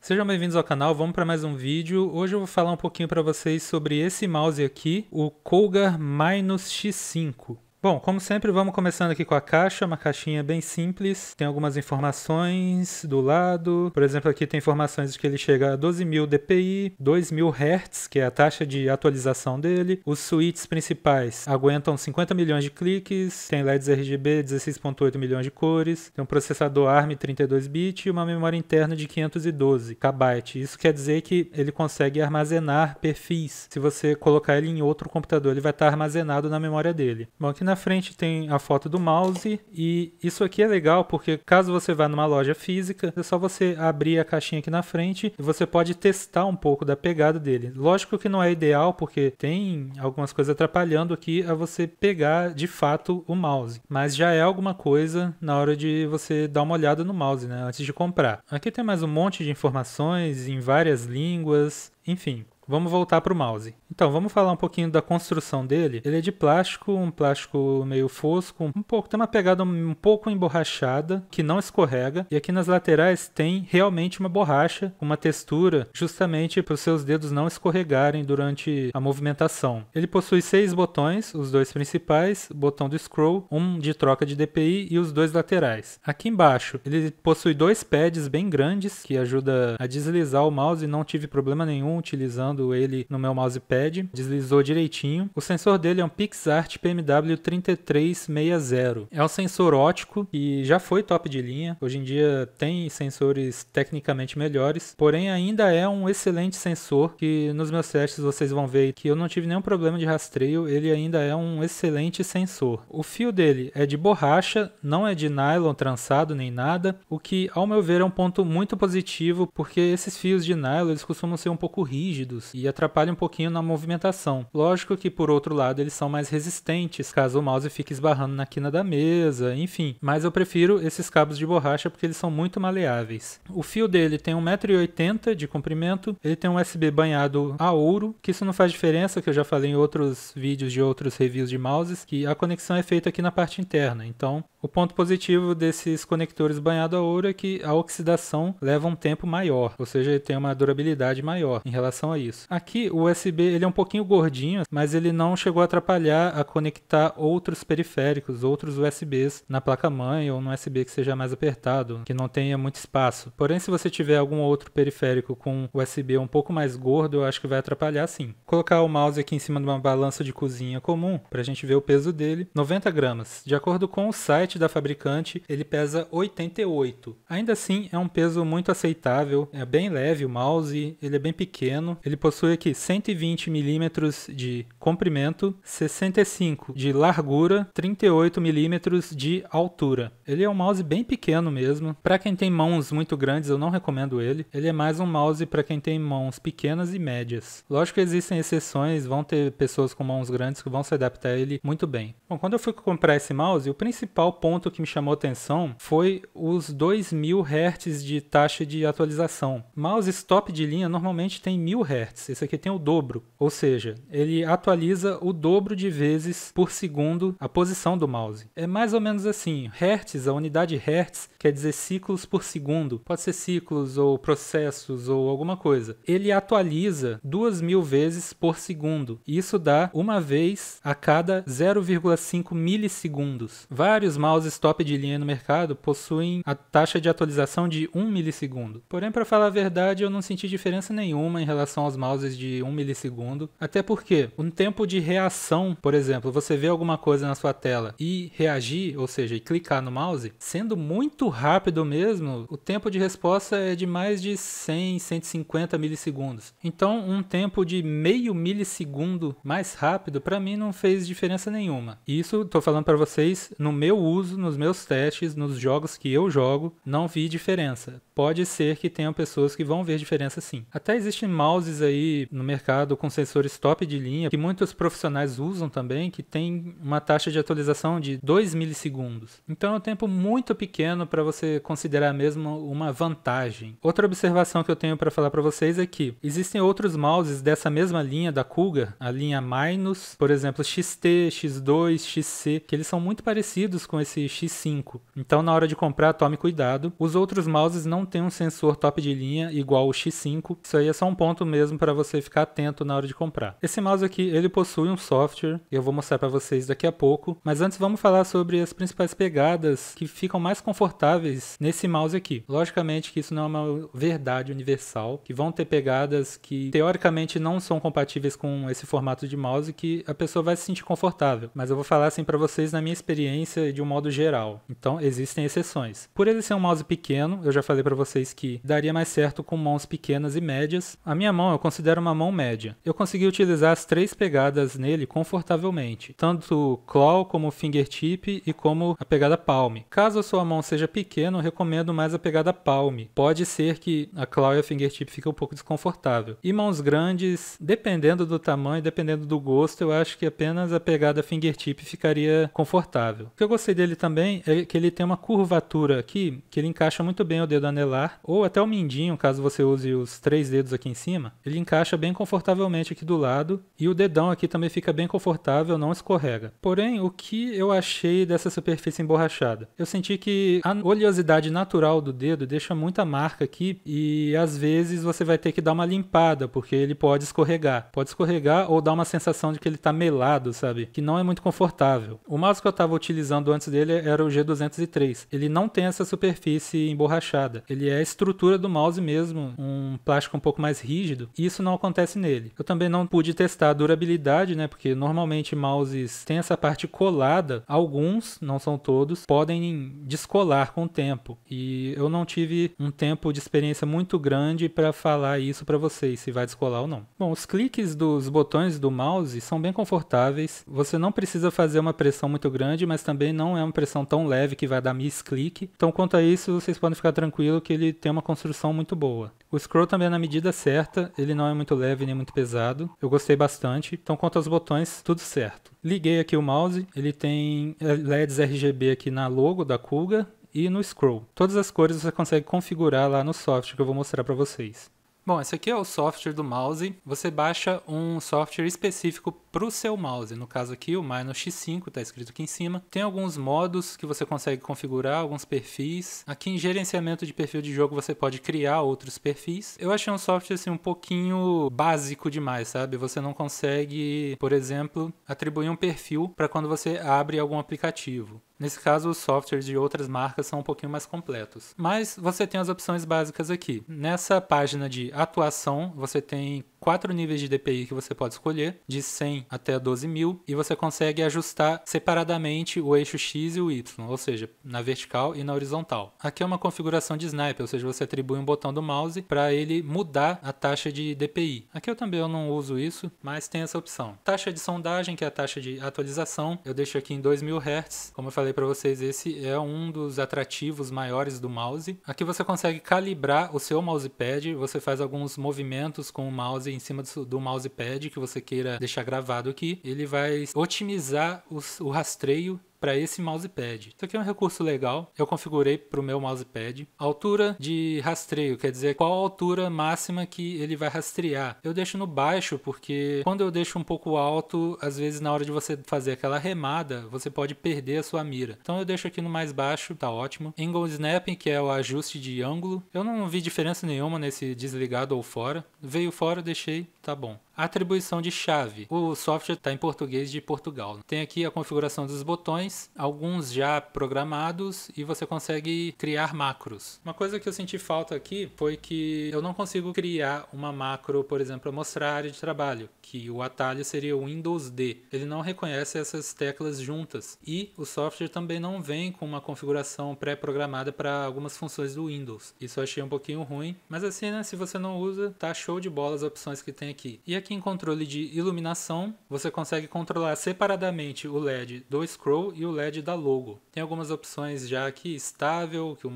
Sejam bem-vindos ao canal, vamos para mais um vídeo. Hoje eu vou falar um pouquinho para vocês sobre esse mouse aqui, o Cougar X5. Bom, como sempre, vamos começando aqui com a caixa, uma caixinha bem simples. Tem algumas informações do lado. Por exemplo, aqui tem informações de que ele chega a 12.000 dpi, 2.000 Hz, que é a taxa de atualização dele. Os switches principais aguentam 50 milhões de cliques, tem LEDs RGB, 16.8 milhões de cores, tem um processador ARM 32-bit e uma memória interna de 512 KB. Isso quer dizer que ele consegue armazenar perfis. Se você colocar ele em outro computador, ele vai estar armazenado na memória dele. Bom, aqui na frente tem a foto do mouse e isso aqui é legal porque caso você vá numa loja física, é só você abrir a caixinha aqui na frente e você pode testar um pouco da pegada dele. Lógico que não é ideal porque tem algumas coisas atrapalhando aqui a você pegar de fato o mouse, mas já é alguma coisa na hora de você dar uma olhada no mouse, né, antes de comprar. Aqui tem mais um monte de informações em várias línguas, enfim. Vamos voltar para o mouse. Então, vamos falar um pouquinho da construção dele. Ele é de plástico, um plástico meio fosco, tem uma pegada um pouco emborrachada, que não escorrega. E aqui nas laterais tem realmente uma borracha, uma textura, justamente para os seus dedos não escorregarem durante a movimentação. Ele possui 6 botões, os dois principais, o botão do scroll, um de troca de DPI e os dois laterais. Aqui embaixo, ele possui 2 pads bem grandes, que ajuda a deslizar o mouse e não tive problema nenhum utilizando ele no meu mousepad, deslizou direitinho. O sensor dele é um PixArt PMW3360. É um sensor óptico e já foi top de linha. Hoje em dia tem sensores tecnicamente melhores, porém ainda é um excelente sensor que nos meus testes vocês vão ver que eu não tive nenhum problema de rastreio, ele ainda é um excelente sensor. O fio dele é de borracha, não é de nylon trançado nem nada, o que ao meu ver é um ponto muito positivo porque esses fios de nylon eles costumam ser um pouco rígidos e atrapalha um pouquinho na movimentação. Lógico que por outro lado eles são mais resistentes caso o mouse fique esbarrando na quina da mesa, enfim, mas eu prefiro esses cabos de borracha porque eles são muito maleáveis. O fio dele tem 1,80 m de comprimento, ele tem um USB banhado a ouro, que isso não faz diferença, que eu já falei em outros vídeos de outros reviews de mouses, que a conexão é feita aqui na parte interna, então o ponto positivo desses conectores banhados a ouro é que a oxidação leva um tempo maior, ou seja, ele tem uma durabilidade maior em relação a isso. Aqui o USB ele é um pouquinho gordinho, mas ele não chegou a atrapalhar a conectar outros periféricos, outros USBs na placa-mãe ou no USB que seja mais apertado, que não tenha muito espaço. Porém, se você tiver algum outro periférico com USB um pouco mais gordo, eu acho que vai atrapalhar sim. Vou colocar o mouse aqui em cima de uma balança de cozinha comum para a gente ver o peso dele. 90 gramas. De acordo com o site da fabricante, ele pesa 88. Ainda assim, é um peso muito aceitável, é bem leve o mouse, ele é bem pequeno, ele possui aqui 120 milímetros de comprimento, 65 de largura, 38 milímetros de altura. Ele é um mouse bem pequeno mesmo. Para quem tem mãos muito grandes, eu não recomendo ele. Ele é mais um mouse para quem tem mãos pequenas e médias. Lógico que existem exceções, vão ter pessoas com mãos grandes que vão se adaptar a ele muito bem. Bom, quando eu fui comprar esse mouse, o principal ponto que me chamou a atenção foi os 2.000 Hz de taxa de atualização. Mouses top de linha normalmente tem 1.000 Hz. Esse aqui tem o dobro, ou seja, ele atualiza o dobro de vezes por segundo a posição do mouse. É mais ou menos assim, Hertz, a unidade Hertz quer dizer ciclos por segundo, pode ser ciclos ou processos ou alguma coisa. Ele atualiza 2.000 vezes por segundo, e isso dá uma vez a cada 0,5 milissegundos. Vários mouses top de linha no mercado possuem a taxa de atualização de 1 milissegundo. Porém, para falar a verdade, eu não senti diferença nenhuma em relação aos mouses de 1 milissegundo, até porque um tempo de reação, por exemplo, você vê alguma coisa na sua tela e reagir, ou seja, e clicar no mouse, sendo muito rápido mesmo, o tempo de resposta é de mais de 100, 150 milissegundos. Então, um tempo de meio milissegundo mais rápido, para mim não fez diferença nenhuma. Isso, estou falando para vocês, no meu uso, nos meus testes, nos jogos que eu jogo, não vi diferença. Pode ser que tenham pessoas que vão ver diferença sim. Até existem mouses aí no mercado com sensores top de linha, que muitos profissionais usam também, que tem uma taxa de atualização de 2 milissegundos. Então é um tempo muito pequeno para você considerar mesmo uma vantagem. Outra observação que eu tenho para falar para vocês é que existem outros mouses dessa mesma linha da Cougar, a linha Minus, por exemplo, XT, X2, XC, que eles são muito parecidos com esse X5. Então na hora de comprar, tome cuidado. Os outros mouses não têm um sensor top de linha igual o X5. Isso aí é só um ponto mesmo para você ficar atento na hora de comprar. Esse mouse aqui, ele possui um software, eu vou mostrar para vocês daqui a pouco, mas antes vamos falar sobre as principais pegadas que ficam mais confortáveis nesse mouse aqui. Logicamente que isso não é uma verdade universal, que vão ter pegadas que teoricamente não são compatíveis com esse formato de mouse que a pessoa vai se sentir confortável, mas eu vou falar assim para vocês na minha experiência de um modo geral. Então existem exceções. Por ele ser um mouse pequeno, eu já falei para vocês que daria mais certo com mãos pequenas e médias. A minha mão eu considero uma mão média. Eu consegui utilizar as 3 pegadas nele confortavelmente, tanto claw como fingertip e como a pegada palm. Caso a sua mão seja pequena, eu recomendo mais a pegada palm. Pode ser que a claw e a fingertip fiquem um pouco desconfortável. E mãos grandes, dependendo do tamanho, dependendo do gosto, eu acho que apenas a pegada fingertip ficaria confortável. O que eu gostei dele também é que ele tem uma curvatura aqui, que ele encaixa muito bem o dedo anelar, ou até o mindinho, caso você use os 3 dedos aqui em cima. Ele encaixa bem confortavelmente aqui do lado, e o dedão aqui também fica bem confortável, não escorrega. Porém, o que eu achei dessa superfície emborrachada? Eu senti que a oleosidade natural do dedo deixa muita marca aqui, e às vezes você vai ter que dar uma limpada, porque ele pode escorregar. Pode escorregar ou dar uma sensação de que ele está melado, sabe? Que não é muito confortável. O mouse que eu estava utilizando antes dele era o G203. Ele não tem essa superfície emborrachada. Ele é a estrutura do mouse mesmo, um plástico um pouco mais rígido, e isso não acontece nele. Eu também não pude testar a durabilidade, né? Porque normalmente mouses têm essa parte colada. Alguns, não são todos, podem descolar com o tempo. E eu não tive um tempo de experiência muito grande para falar isso para vocês, se vai descolar ou não. Bom, os cliques dos botões do mouse são bem confortáveis. Você não precisa fazer uma pressão muito grande, mas também não é uma pressão tão leve que vai dar misclick. Então, quanto a isso, vocês podem ficar tranquilo que ele tem uma construção muito boa. O scroll também é na medida certa, ele não é muito leve nem muito pesado. Eu gostei bastante. Então, quanto aos botões, tudo certo. Liguei aqui o mouse, ele tem LEDs RGB aqui na logo da Cougar e no scroll. Todas as cores você consegue configurar lá no software que eu vou mostrar para vocês. Bom, esse aqui é o software do mouse. Você baixa um software específico para o seu mouse. No caso aqui, o Minus X5, está escrito aqui em cima. Tem alguns modos que você consegue configurar, alguns perfis. Aqui em gerenciamento de perfil de jogo você pode criar outros perfis. Eu achei um software assim um pouquinho básico demais, sabe? Você não consegue, por exemplo, atribuir um perfil para quando você abre algum aplicativo. Nesse caso, os softwares de outras marcas são um pouquinho mais completos. Mas você tem as opções básicas aqui. Nessa página de atuação, você tem 4 níveis de DPI que você pode escolher, de 100 até 12.000, e você consegue ajustar separadamente o eixo X e o Y, ou seja, na vertical e na horizontal. Aqui é uma configuração de sniper, ou seja, você atribui um botão do mouse para ele mudar a taxa de DPI. Aqui eu também não uso isso, mas tem essa opção. Taxa de sondagem, que é a taxa de atualização, eu deixo aqui em 2000 Hz. Como eu falei para vocês, esse é um dos atrativos maiores do mouse. Aqui você consegue calibrar o seu mousepad, você faz alguns movimentos com o mouse em cima do mousepad que você queira deixar gravado aqui. Ele vai otimizar o rastreio para esse mousepad. Isso aqui é um recurso legal, eu configurei para o meu mousepad. Altura de rastreio, quer dizer qual a altura máxima que ele vai rastrear. Eu deixo no baixo porque quando eu deixo um pouco alto, às vezes na hora de você fazer aquela remada, você pode perder a sua mira. Então eu deixo aqui no mais baixo, tá ótimo. Angle Snapping, que é o ajuste de ângulo. Eu não vi diferença nenhuma nesse desligado ou fora. Veio fora, deixei, tá bom. Atribuição de chave. O software está em português de Portugal. Tem aqui a configuração dos botões, alguns já programados, e você consegue criar macros. Uma coisa que eu senti falta aqui foi que eu não consigo criar uma macro, por exemplo, para mostrar a área de trabalho, que o atalho seria o Windows D. Ele não reconhece essas teclas juntas. E o software também não vem com uma configuração pré-programada para algumas funções do Windows. Isso eu achei um pouquinho ruim, mas assim, né, se você não usa, tá show de bola as opções que tem aqui. E aqui aqui em controle de iluminação, você consegue controlar separadamente o LED do scroll e o LED da logo. Tem algumas opções já aqui, estável, que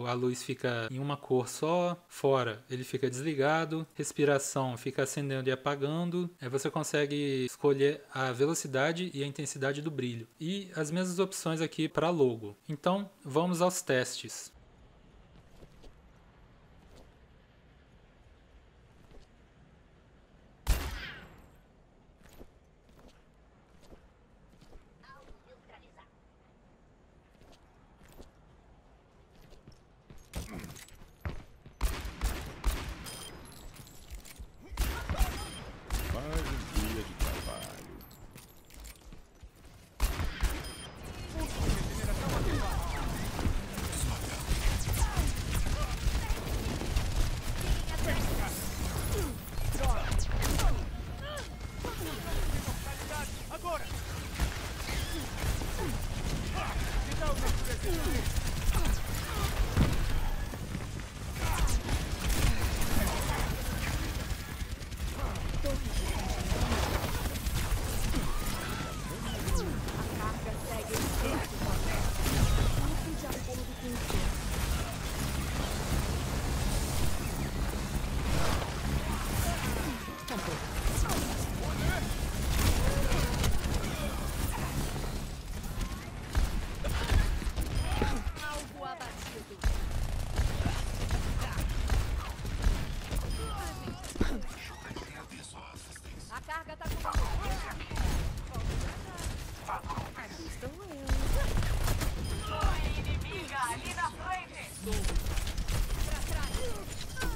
a luz fica em uma cor só, fora ele fica desligado, respiração fica acendendo e apagando. Aí você consegue escolher a velocidade e a intensidade do brilho. E as mesmas opções aqui para logo. Então, vamos aos testes.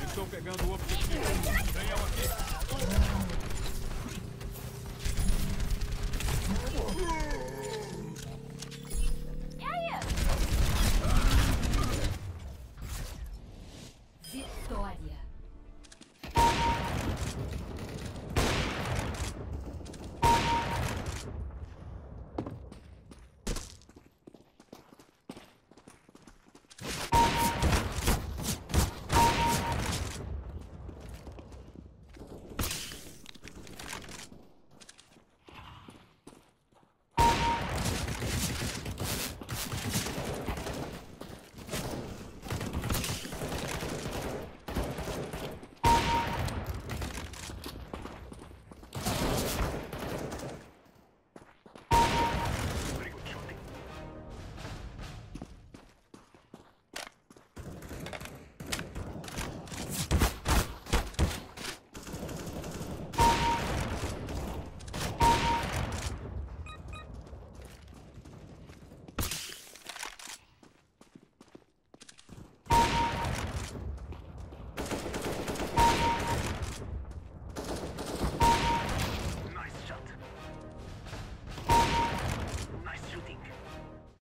Estou pegando o objetivo. Venham aqui. Vitória.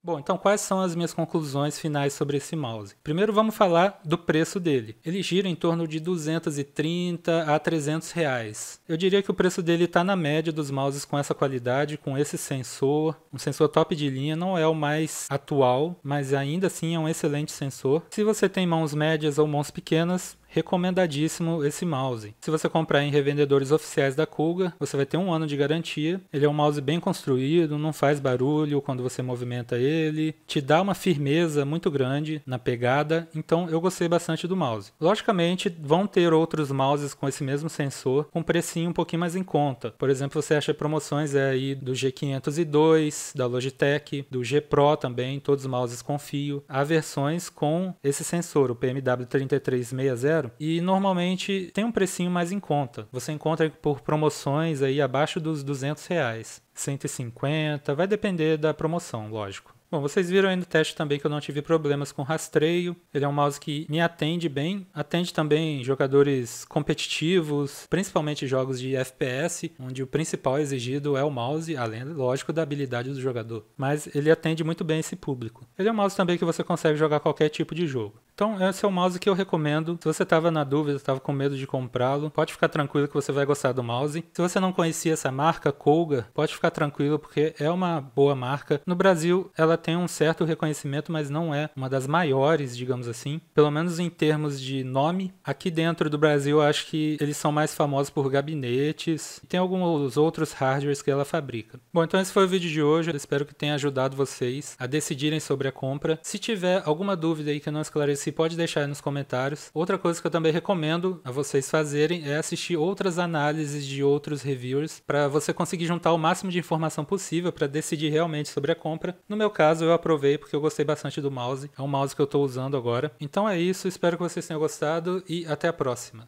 Bom, então quais são as minhas conclusões finais sobre esse mouse? Primeiro vamos falar do preço dele. Ele gira em torno de 230 a 300 reais. Eu diria que o preço dele está na média dos mouses com essa qualidade, com esse sensor. Um sensor top de linha, não é o mais atual, mas ainda assim é um excelente sensor. Se você tem mãos médias ou mãos pequenas, recomendadíssimo esse mouse. Se você comprar em revendedores oficiais da Kuga, você vai ter 1 ano de garantia. Ele é um mouse bem construído, não faz barulho quando você movimenta ele, te dá uma firmeza muito grande na pegada, então eu gostei bastante do mouse. Logicamente, vão ter outros mouses com esse mesmo sensor, com precinho um pouquinho mais em conta. Por exemplo, você acha promoções aí do G502, da Logitech, do G Pro também, todos os mouses com fio. Há versões com esse sensor, o PMW3360, e normalmente tem um precinho mais em conta. Você encontra por promoções aí abaixo dos 200 reais, 150, vai depender da promoção, lógico. Bom, vocês viram aí no teste também que eu não tive problemas com rastreio. Ele é um mouse que me atende bem. Atende também jogadores competitivos, principalmente jogos de FPS, onde o principal exigido é o mouse, além, lógico, da habilidade do jogador. Mas ele atende muito bem esse público. Ele é um mouse também que você consegue jogar qualquer tipo de jogo. Então, esse é o mouse que eu recomendo. Se você estava na dúvida, estava com medo de comprá-lo, pode ficar tranquilo que você vai gostar do mouse. Se você não conhecia essa marca, Kuga, pode ficar tranquilo porque é uma boa marca. No Brasil, ela tem um certo reconhecimento, mas não é uma das maiores, digamos assim. Pelo menos em termos de nome. Aqui dentro do Brasil, eu acho que eles são mais famosos por gabinetes. Tem alguns outros hardwares que ela fabrica. Bom, então esse foi o vídeo de hoje. Eu espero que tenha ajudado vocês a decidirem sobre a compra. Se tiver alguma dúvida aí que eu não esclareci, pode deixar aí nos comentários. Outra coisa que eu também recomendo a vocês fazerem é assistir outras análises de outros reviewers para você conseguir juntar o máximo de informação possível para decidir realmente sobre a compra. No meu caso, eu aprovei porque eu gostei bastante do mouse. É um mouse que eu estou usando agora. Então é isso, espero que vocês tenham gostado e até a próxima.